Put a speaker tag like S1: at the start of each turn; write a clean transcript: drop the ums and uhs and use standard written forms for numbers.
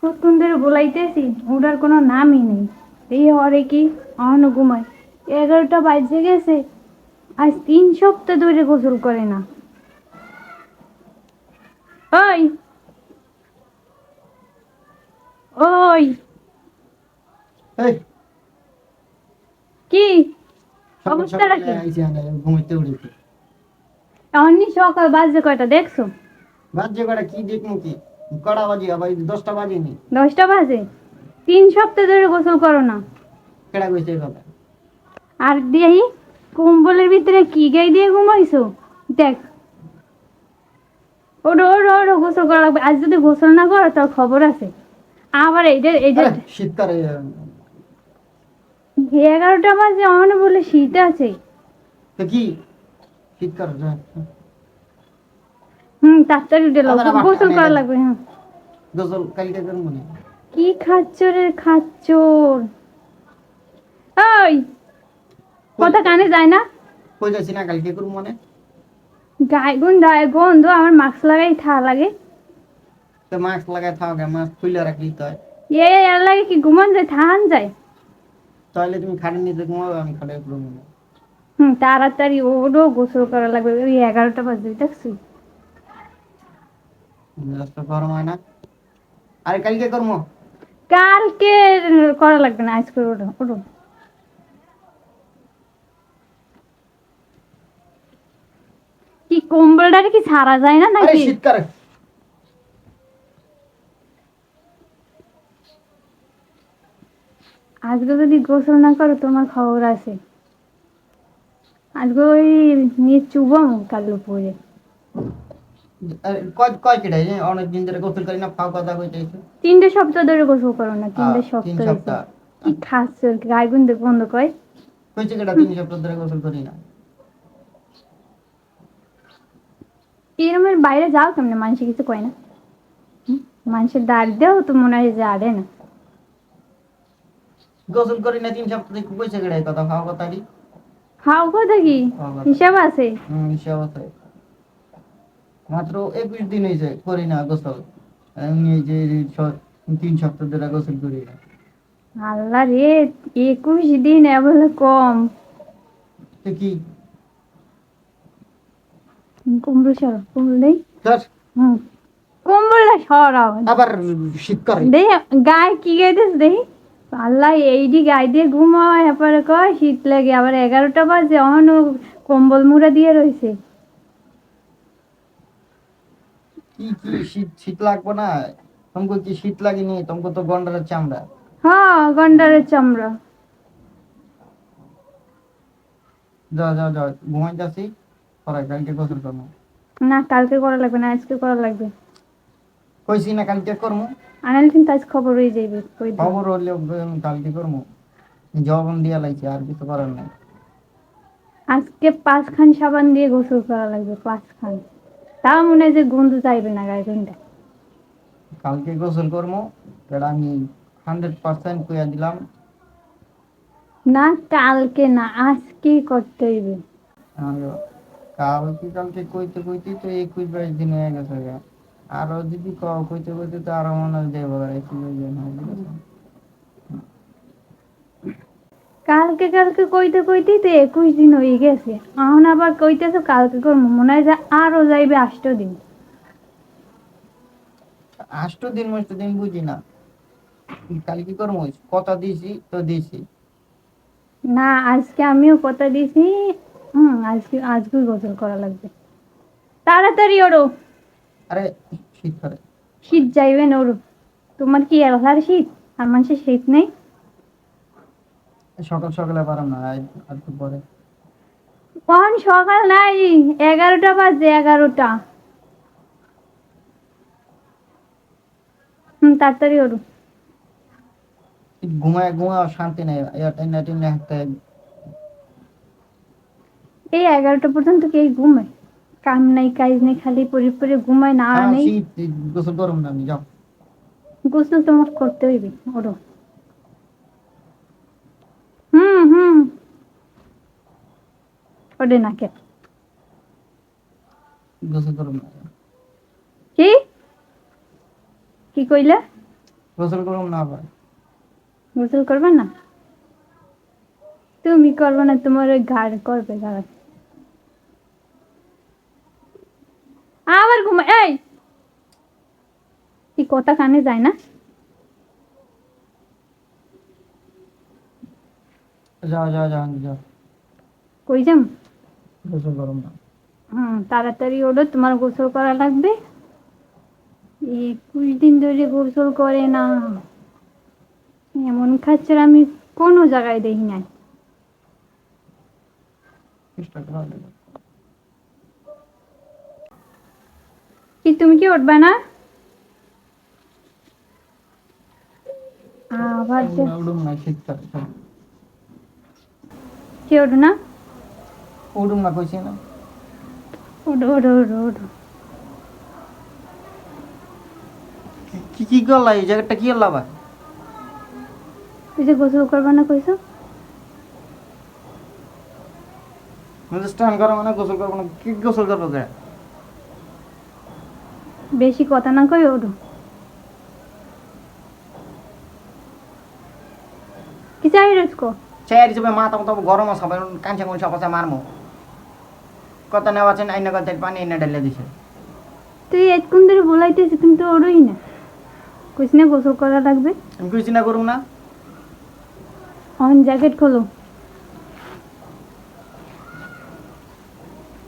S1: কতক্ষণ ধরে বলাইতেছি ওটার কোনো নামই নেই। এই হরে কি অহনো ঘুমায়, 11টা বাজে গেছে, আজ 3 সপ্তাহ ধরে গোসল করে না। ওই ওই
S2: এই
S1: কি
S2: সকাল
S1: অবস্থাটা
S2: সকালে
S1: কি?
S2: আইছি আমি ঘুমাইতে উঠেছি।
S1: এমনি সকাল বাজে কয়টা দেখছো?
S2: বাজে কটা কি দেখবো কি? কটা বাজে আবার 10টা বাজেনি।
S1: 10টা বাজে। 3 সপ্তাহ ধরে গোসল করো না।
S2: কেডা কইছে এই কথা?
S1: আর দিয়েই কম্বলের ভিতরে কি গাই দিয়ে ঘুমাইছো? দেখ, ওঠো ওঠো ওঠো, গোসল করা লাগবে। আজ যদি গোসল না করো তোর খবর আছে। আবার এই যে
S2: আরে শীতকালে
S1: 11টা বাজে অনে বলে শীত আছে।
S2: তো কি শীতকাল
S1: তাড়াতাড়ি উঠে
S2: আবার আবার
S1: গোসল
S2: টানে
S1: করা
S2: দেন
S1: লাগবে। হ্যাঁ,
S2: গোসল কালকে করবো না।
S1: কি খাচ্চরের খাচ্চর। ওই কথা কানে যায় না?
S2: কই যাচ্ছি না কালকে করবো মানে?
S1: গায়ে গন্ধ, আমার মাস্ক লাগাই থা লাগে।
S2: তো মাস্ক লাগায় থাকো, মাস্ক খুলে রাখলি তো হয়।
S1: এর লাগে কি ঘুমান যায়, থাহান যায়?
S2: তাহলে তুমি খাটের নিচে ঘুমাবে, আমি খাটে ঘুমাবো।
S1: তাড়াতাড়ি ওরও গোসল করা লাগবে। ওই 11টা বাজে দেখছি।
S2: মেজাজটা গরম হয় না? আরে কালকে করবো।
S1: কালকে করা লাগবে না, আজকে ওঠো ওঠো। কি কম্বলটারে কি ছাড়া যায় না
S2: আরে
S1: নাকি?
S2: শীতকালে
S1: আজকে যদি গোসল না করো তোমার খবর আছে। আজকে ওই নিয়ে চুবাম কাল উপরে।
S2: কয় কয় কেটে অনেক দিন ধরে গোসল করি না, ফাও কথা কইতেছে।
S1: 3 সপ্তাহ ধরে গোসল করো না,
S2: 3
S1: 3 সপ্তাহ হয়েছে।
S2: সপ্তাহ
S1: কি খাচ্ছ, গায়ে গুন্দে বন্ধ কয়।
S2: কইছে কেটা 3 সপ্তাহ ধরে গোসল করি না?
S1: এরমের বাইরে যাও কেমনে, মানুষে কিছু কয় না? মানুষের দাঁড় দেও তো মনে হয় যে আরে না।
S2: গোসল করি না 3 সপ্তাহ থেকে, কইছে কেটা এই কথা? ফাও কথা দি
S1: খাও কথা কি
S2: ফাও কথা।
S1: হিসাব আছে?
S2: হিসাব আছে। মাত্র 21 দিন হয়েছে করি না গোসল। আমি এই যে 3 সপ্তাহ ধরে গোসল করি না।
S1: আল্লাহ রে, 21 দিন বলে কম।
S2: তো কি
S1: কম্বল সরাও, কম্বল দেই।
S2: স্যার
S1: হুম, কম্বলটা সরাও।
S2: আবার শীত করে?
S1: দেই, গায়ে কি গাইতেছ দেই। আল্লাহ, এইডি গায়ে দিয়ে ঘুমাও, এরপরে কয় শীত লাগে। আবার 11টা বাজে অহনো কম্বল মুড়া দিয়ে রয়েছে।
S2: কি কি শীত শীত লাগবো না? তোমাকে কি শীত লাগেনি? তোমাকে তো গন্ডারের চামড়া।
S1: হ্যাঁ, গন্ডারের চামড়া।
S2: যাও যাও যাও, ঘুমাই যাচ্ছি। পরে কালকে গোসল করবো।
S1: না, কালকে করা লাগবে না, আজকে করা লাগবে।
S2: কইছি না কালকে করবো।
S1: আনালে কিন্তু আজ খবর হয়ে যাইবে, কই দিন।
S2: খবর হলে আমি কালকে করবো। জবান দিয়া লাইছি, আর কিছু করার নাই।
S1: আজকে 5 খান সাবান দিয়ে গোসল করা লাগবে, 5 খান। তাও মনে হয় যে গন্ধ চাইবে না, গায়ে গন্ধে।
S2: কালকে গোসল করবো, এটা আমি 100% কইয়া দিলাম।
S1: না, কালকে না, আজকেই করতে হইবে।
S2: আর কালকে কইতে কইতে তো 21-22 দিন হয়ে গেছে গা। আরো যদি কইতে কইতে তো আরো মনে হয় যাবো 21-22 দিন হয়ে গেছে।
S1: কালকে কালকে কইতে কইতেই তো 21 দিন হয়ে গেছে। এখন আবার কইতেছো কালকে করবো, মনে হয় যে আরো যাইবে 8 দিন।
S2: 8 দিন 8 দিন বুঝি না। কালকে করবো, কথা দিয়েছি তো দিয়েছি।
S1: না, আজকে আমিও কথা দিছি। আজকে গোসল করা লাগবে। তাড়াতাড়ি ওড়ো।
S2: আরে শীত করে।
S1: শীত যাইবে না, ওড়ো। তোমার কি এলাকার শীত, আর মানুষের শীত নেই?
S2: সকাল সকালে পারাম না, আর একটু পরে।
S1: কখন সকাল নাই, 11টা বাজে, 11টা। তাড়াতাড়ি ওড়ো।
S2: ঘুমায় ঘুমায় শান্তি নেই, টেনে টেনে হাঁটতে।
S1: এই 11টা পর্যন্ত কে ঘুমায়? কাম নাই কাজ নেই, খালি পরে পরে ঘুমায় না
S2: হ্যাঁ
S1: নেই।
S2: শীত, গোসল করুন না আমি, যাও।
S1: গোসল তোমার করতে হইবে, ওড়ো। হুম হুম, ওড়ে না কে?
S2: গোসল করুন না।
S1: কি কি কইলা?
S2: গোসল করুম না আবার।
S1: গোসল করবে না? তুমি করবে না, তোমার ওই ঘাড় করবে ঘাড়। আবার ঘুমা এই কথা কানে যায় না?
S2: যাও যাও যাও যাও,
S1: কই যাম?
S2: গোসল করুম না।
S1: তাড়াতাড়ি ওঠো, তোমার গোসল করা লাগবে। 21 দিন ধরে গোসল করে না, এমন খাচ্ছর আমি কোনো জায়গায় দেখি নাই।
S2: চেষ্টা করা লাগবে।
S1: কি তুমি কি উঠবে না? আবার
S2: উঠুম না, শীতকালে চল।
S1: কি ওঠো না?
S2: উঠুম না কইছি না।
S1: ওঠো ওঠো ওঠো ওঠো।
S2: কি কি করলা এই জায়গাটা কি করলা আবার?
S1: তুই যে গোসল করবে না কইছো?
S2: স্নান করো মানে গোসল করবো না, কি গোসল করবো কে?
S1: বেশি কথা না কই ওঠো। কি চাই রেস্কো?
S2: চেয়ার হিসেবে মাথা মতো গরম আছে, কাঁচা কোন সপাশে মারমো। কত নেওয়া আছে আইনা কথা পানি এনে ঢেলে দিছে।
S1: তুই এতক্ষণ ধরে বলাইতেছি, তুমি তো ওঠোই না। কইস না গোসল করা লাগবে।
S2: আমি কইছি না করুম না।
S1: জ্যাকেট খোলো।